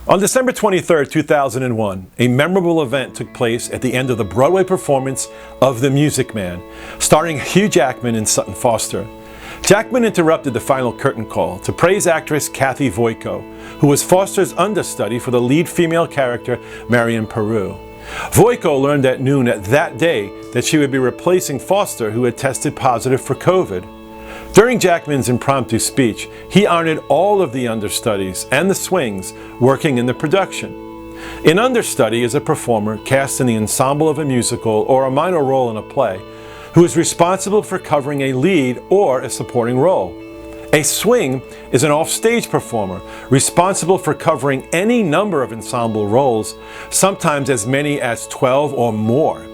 On December 23, 2001, a memorable event took place at the end of the Broadway performance of The Music Man, starring Hugh Jackman and Sutton Foster. Jackman interrupted the final curtain call to praise actress Kathy Voico, who was Foster's understudy for the lead female character Marion Peru. Voico learned at noon that day that she would be replacing Foster, who had tested positive for COVID. During Jackman's impromptu speech, he honored all of the understudies and the swings working in the production. An understudy is a performer cast in the ensemble of a musical or a minor role in a play who is responsible for covering a lead or a supporting role. A swing is an off-stage performer responsible for covering any number of ensemble roles, sometimes as many as 12 or more.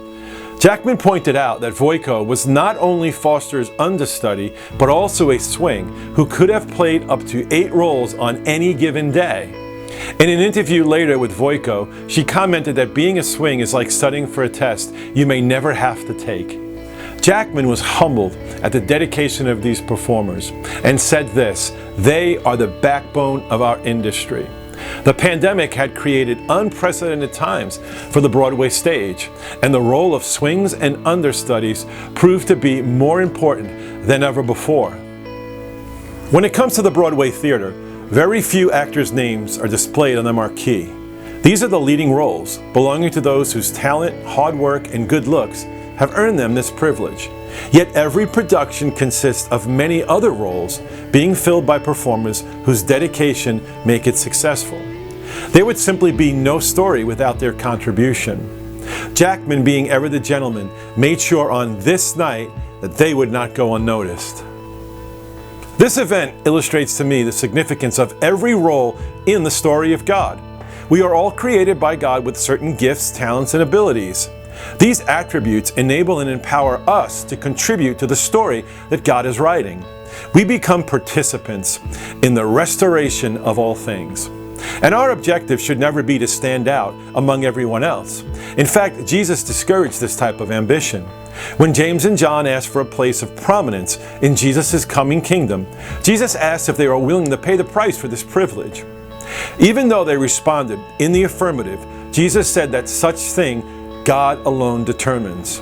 Jackman pointed out that Voico was not only Foster's understudy, but also a swing who could have played up to 8 roles on any given day. In an interview later with Voico, she commented that being a swing is like studying for a test you may never have to take. Jackman was humbled at the dedication of these performers and said this: "They are the backbone of our industry." The pandemic had created unprecedented times for the Broadway stage, and the role of swings and understudies proved to be more important than ever before. When it comes to the Broadway theater, very few actors' names are displayed on the marquee. These are the leading roles, belonging to those whose talent, hard work, and good looks have earned them this privilege. Yet every production consists of many other roles being filled by performers whose dedication make it successful. There would simply be no story without their contribution. Jackman, being ever the gentleman, made sure on this night that they would not go unnoticed. This event illustrates to me the significance of every role in the story of God. We are all created by God with certain gifts, talents, and abilities. These attributes enable and empower us to contribute to the story that God is writing. We become participants in the restoration of all things. And our objective should never be to stand out among everyone else. In fact, Jesus discouraged this type of ambition. When James and John asked for a place of prominence in Jesus' coming kingdom, Jesus asked if they were willing to pay the price for this privilege. Even though they responded in the affirmative, Jesus said that such thing God alone determines.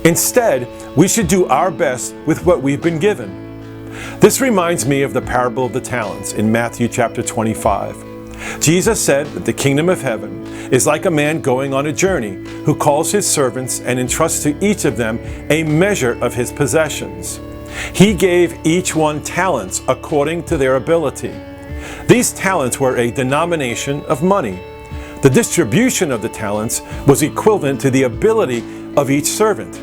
Instead, we should do our best with what we've been given. This reminds me of the parable of the talents in Matthew chapter 25. Jesus said that the kingdom of heaven is like a man going on a journey who calls his servants and entrusts to each of them a measure of his possessions. He gave each one talents according to their ability. These talents were a denomination of money. The distribution of the talents was equivalent to the ability of each servant.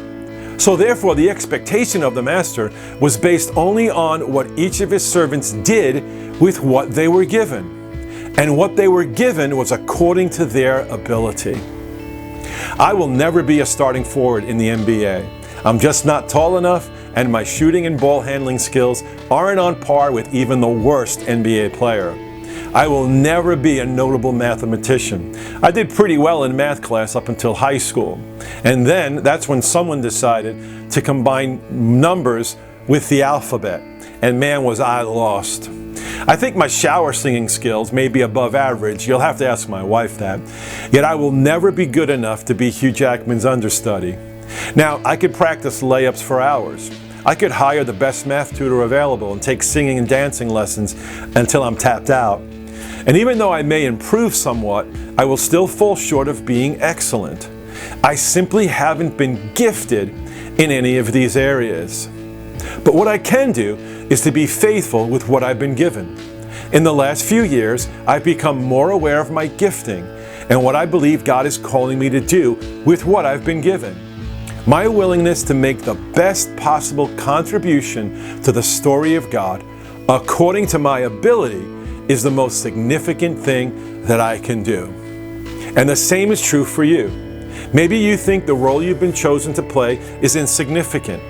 So therefore, the expectation of the master was based only on what each of his servants did with what they were given. And what they were given was according to their ability. I will never be a starting forward in the NBA. I'm just not tall enough, and my shooting and ball handling skills aren't on par with even the worst NBA player. I will never be a notable mathematician. I did pretty well in math class up until high school. And then that's when someone decided to combine numbers with the alphabet. And man, was I lost. I think my shower singing skills may be above average. You'll have to ask my wife that. Yet I will never be good enough to be Hugh Jackman's understudy. Now, I could practice layups for hours. I could hire the best math tutor available and take singing and dancing lessons until I'm tapped out. And even though I may improve somewhat, I will still fall short of being excellent. I simply haven't been gifted in any of these areas. But what I can do is to be faithful with what I've been given. In the last few years, I've become more aware of my gifting and what I believe God is calling me to do with what I've been given. My willingness to make the best possible contribution to the story of God, according to my ability, is the most significant thing that I can do. And the same is true for you. Maybe you think the role you've been chosen to play is insignificant.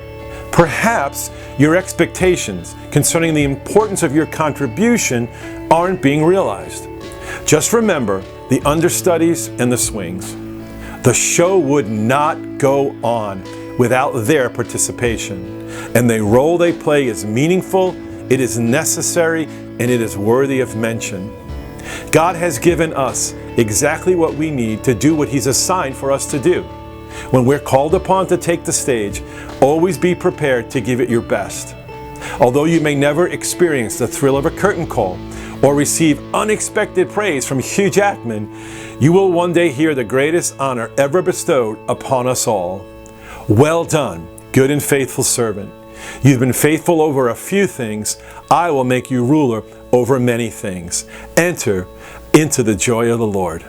Perhaps your expectations concerning the importance of your contribution aren't being realized. Just remember the understudies and the swings. The show would not go on without their participation. And the role they play is meaningful, it is necessary, and it is worthy of mention. God has given us exactly what we need to do what He's assigned for us to do. When we're called upon to take the stage, always be prepared to give it your best. Although you may never experience the thrill of a curtain call or receive unexpected praise from Hugh Jackman, you will one day hear the greatest honor ever bestowed upon us all. Well done, good and faithful servant. You've been faithful over a few things. I will make you ruler over many things. Enter into the joy of the Lord.